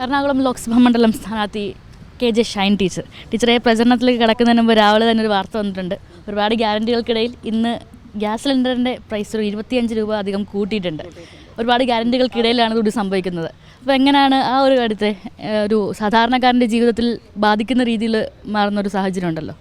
എറണാകുളം ലോക്സഭാ മണ്ഡലം സ്ഥാനാർത്ഥി KJ ഷൈൻ ടീച്ചറെ പ്രചരണത്തിലേക്ക് കടക്കുന്നതിന് മുമ്പ് രാവിലെ തന്നെ ഒരു വാർത്ത വന്നിട്ടുണ്ട്. ഒരുപാട് ഗ്യാരണ്ടികൾക്കിടയിൽ ഇന്ന് ഗ്യാസ് സിലിണ്ടറിൻ്റെ പ്രൈസ് ഒരു 25 രൂപ അധികം കൂട്ടിയിട്ടുണ്ട്. ഒരുപാട് ഗ്യാരണ്ടികൾക്കിടയിലാണ് ഇതുകൂടി സംഭവിക്കുന്നത്. അപ്പോൾ എങ്ങനെയാണ് ആ ഒരു കാര്യത്തെ ഒരു സാധാരണക്കാരൻ്റെ ജീവിതത്തിൽ ബാധിക്കുന്ന രീതിയിൽ മാറുന്നൊരു സാഹചര്യം ഉണ്ടല്ലോ?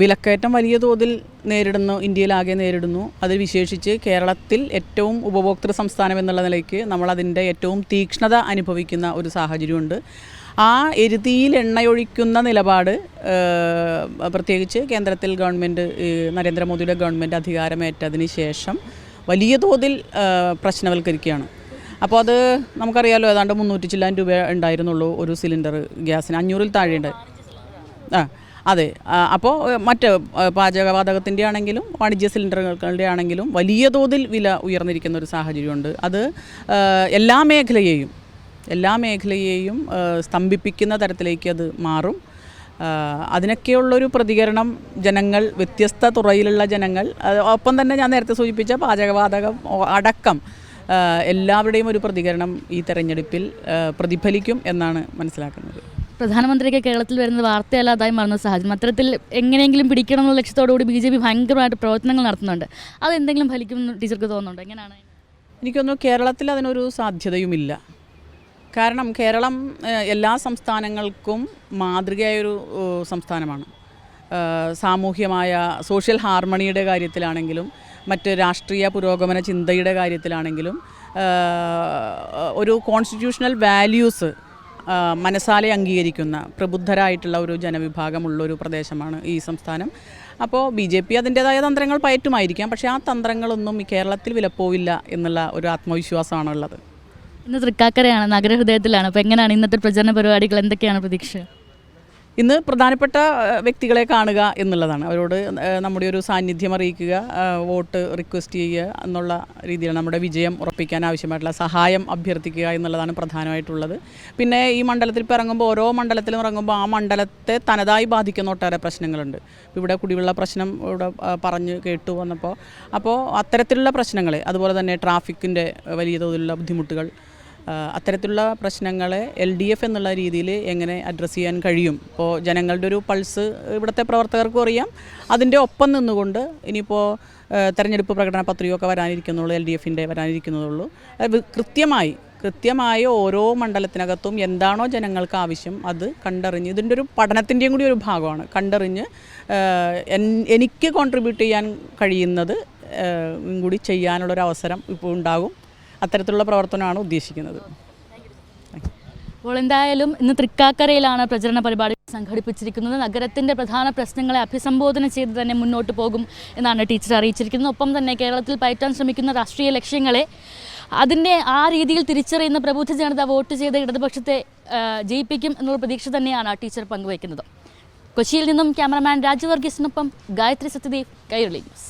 വിലക്കയറ്റം വലിയ തോതിൽ നേരിടുന്നു, ഇന്ത്യയിലാകെ നേരിടുന്നു. അത് വിശേഷിച്ച് കേരളത്തിൽ ഏറ്റവും ഉപഭോക്തൃ സംസ്ഥാനം എന്നുള്ള നിലയ്ക്ക് നമ്മളതിൻ്റെ ഏറ്റവും തീക്ഷ്ണത അനുഭവിക്കുന്ന ഒരു സാഹചര്യമുണ്ട്. ആ എരുതിയിൽ എണ്ണയൊഴിക്കുന്ന നിലപാട് പ്രത്യേകിച്ച് കേന്ദ്രത്തിൽ ഗവൺമെൻറ് നരേന്ദ്രമോദിയുടെ ഗവൺമെൻറ് അധികാരമേറ്റതിന് ശേഷം വലിയ തോതിൽ പ്രശ്നവൽക്കരിക്കുകയാണ്. അപ്പോൾ അത് നമുക്കറിയാമല്ലോ, ഏതാണ്ട് 300 ചില്ലാൻ രൂപ ഉണ്ടായിരുന്നുള്ളൂ ഒരു സിലിണ്ടർ ഗ്യാസിന്, 500-ൽ താഴെയുണ്ട്. അതെ. അപ്പോൾ മറ്റ് പാചകവാതകത്തിൻ്റെ ആണെങ്കിലും വാണിജ്യ സിലിണ്ടറുകളുടെ ആണെങ്കിലും വലിയ തോതിൽ വില ഉയർന്നിരിക്കുന്ന ഒരു സാഹചര്യമുണ്ട്. അത് എല്ലാ മേഖലയെയും സ്തംഭിപ്പിക്കുന്ന തരത്തിലേക്ക് അത് മാറും. അതിനൊക്കെയുള്ളൊരു പ്രതികരണം ജനങ്ങൾ, വ്യത്യസ്ത തുറയിലുള്ള ജനങ്ങൾ, ഒപ്പം തന്നെ ഞാൻ നേരത്തെ സൂചിപ്പിച്ച പാചകവാതകം അടക്കം എല്ലാവരുടെയും ഒരു പ്രതികരണം ഈ തെരഞ്ഞെടുപ്പിൽ പ്രതിഫലിക്കും എന്നാണ് മനസ്സിലാക്കുന്നത്. പ്രധാനമന്ത്രിക്ക് കേരളത്തിൽ വരുന്നത് വാർത്തയല്ലാതായി മാറുന്ന സാഹചര്യം. അത്തരത്തിൽ എങ്ങനെയെങ്കിലും പിടിക്കണം എന്നുള്ള ലക്ഷ്യത്തോടുകൂടി BJP ഭയങ്കരമായിട്ട് പ്രവർത്തനങ്ങൾ നടത്തുന്നുണ്ട്. അതെന്തെങ്കിലും ഫലിക്കുമെന്ന് ടീച്ചർക്ക് തോന്നുന്നുണ്ടോ? എങ്ങനെയാണ്? എനിക്കൊന്നും കേരളത്തിൽ അതിനൊരു സാധ്യതയുമില്ല. കാരണം കേരളം എല്ലാ സംസ്ഥാനങ്ങൾക്കും മാതൃകയായൊരു സംസ്ഥാനമാണ്. സാമൂഹ്യമായ സോഷ്യൽ ഹാർമണിയുടെ കാര്യത്തിലാണെങ്കിലും മറ്റ് രാഷ്ട്രീയ പുരോഗമന ചിന്തയുടെ കാര്യത്തിലാണെങ്കിലും ഒരു കോൺസ്റ്റിറ്റ്യൂഷണൽ വാല്യൂസ് മനസാലെ അംഗീകരിക്കുന്ന പ്രബുദ്ധരായിട്ടുള്ള ഒരു ജനവിഭാഗമുള്ളൊരു പ്രദേശമാണ് ഈ സംസ്ഥാനം. അപ്പോൾ BJP അതിൻ്റേതായ തന്ത്രങ്ങൾ പയറ്റുമായിരിക്കാം, പക്ഷേ ആ തന്ത്രങ്ങളൊന്നും ഈ കേരളത്തിൽ വിലപ്പോവില്ല എന്നുള്ള ഒരു ആത്മവിശ്വാസമാണുള്ളത്. ഇന്ന് തൃക്കാക്കരയാണ്, നഗരഹൃദയത്തിലാണ്. അപ്പോൾ എങ്ങനെയാണ് ഇന്നത്തെ പ്രചരണ പരിപാടികൾ? എന്തൊക്കെയാണ് പ്രതീക്ഷ? ഇന്ന് പ്രധാനപ്പെട്ട വ്യക്തികളെ കാണുക എന്നുള്ളതാണ്. അവരോട് നമ്മുടെ ഒരു സാന്നിധ്യം അറിയിക്കുക, വോട്ട് റിക്വസ്റ്റ് ചെയ്യുക എന്നുള്ള രീതിയിൽ നമ്മുടെ വിജയം ഉറപ്പിക്കാൻ ആവശ്യമായിട്ടുള്ള സഹായം അഭ്യർത്ഥിക്കുക എന്നുള്ളതാണ് പ്രധാനമായിട്ടുള്ളത്. പിന്നെ ഈ മണ്ഡലത്തിൽ ഇപ്പോൾ ഇറങ്ങുമ്പോൾ, ഓരോ മണ്ഡലത്തിലും ഇറങ്ങുമ്പോൾ ആ മണ്ഡലത്തെ തനതായി ബാധിക്കുന്ന ഒട്ടേറെ പ്രശ്നങ്ങളുണ്ട്. ഇവിടെ കുടിവെള്ള പ്രശ്നം ഇവിടെ പറഞ്ഞ് കേട്ടു വന്നപ്പോൾ, അപ്പോൾ അത്തരത്തിലുള്ള പ്രശ്നങ്ങളെ, അതുപോലെ തന്നെ ട്രാഫിക്കിൻ്റെ വലിയ തോതിലുള്ള ബുദ്ധിമുട്ടുകൾ, അത്തരത്തിലുള്ള പ്രശ്നങ്ങളെ LDF എന്നുള്ള രീതിയിൽ എങ്ങനെ അഡ്രസ്സ് ചെയ്യാൻ കഴിയും? ഇപ്പോൾ ജനങ്ങളുടെ ഒരു പൾസ് ഇവിടുത്തെ പ്രവർത്തകർക്കും അറിയാം. അതിൻ്റെ ഒപ്പം നിന്നുകൊണ്ട് ഇനിയിപ്പോൾ തെരഞ്ഞെടുപ്പ് പ്രകടന പത്രികയൊക്കെ വരാനിരിക്കുന്നുള്ളൂ, LDFൻ്റെ വരാനിരിക്കുന്നതുള്ളൂ. കൃത്യമായി ഓരോ മണ്ഡലത്തിനകത്തും എന്താണോ ജനങ്ങൾക്ക് ആവശ്യം അത് കണ്ടറിഞ്ഞ്, ഇതിൻ്റെ ഒരു പഠനത്തിൻ്റെയും കൂടി ഒരു ഭാഗമാണ്, കണ്ടറിഞ്ഞ് എനിക്ക് കോൺട്രിബ്യൂട്ട് ചെയ്യാൻ കഴിയുന്നത് കൂടി ചെയ്യാനുള്ളൊരവസരം ഇപ്പോൾ ഉണ്ടാകും. അത്തരത്തിലുള്ള പ്രവർത്തനമാണ് ഉദ്ദേശിക്കുന്നത്. അപ്പോൾ എന്തായാലും ഇന്ന് തൃക്കാക്കരയിലാണ് പ്രചരണ പരിപാടി സംഘടിപ്പിച്ചിരിക്കുന്നത്. നഗരത്തിൻ്റെ പ്രധാന പ്രശ്നങ്ങളെ അഭിസംബോധന ചെയ്ത് തന്നെ മുന്നോട്ട് പോകും എന്നാണ് ടീച്ചർ അറിയിച്ചിരിക്കുന്നത്. ഒപ്പം തന്നെ കേരളത്തിൽ പയറ്റാൻ ശ്രമിക്കുന്ന രാഷ്ട്രീയ ലക്ഷ്യങ്ങളെ അതിൻ്റെ ആ രീതിയിൽ തിരിച്ചറിയുന്ന പ്രബുദ്ധ ജനത വോട്ട് ചെയ്ത് ഇടതുപക്ഷത്തെ ജയിപ്പിക്കും എന്നുള്ള പ്രതീക്ഷ തന്നെയാണ് ടീച്ചർ പങ്കുവയ്ക്കുന്നത്. കൊച്ചിയിൽ നിന്നും ക്യാമറമാൻ രാജു വർഗീസിനൊപ്പം ഗായത്രി സത്യദേവ്, കൈരളി ന്യൂസ്.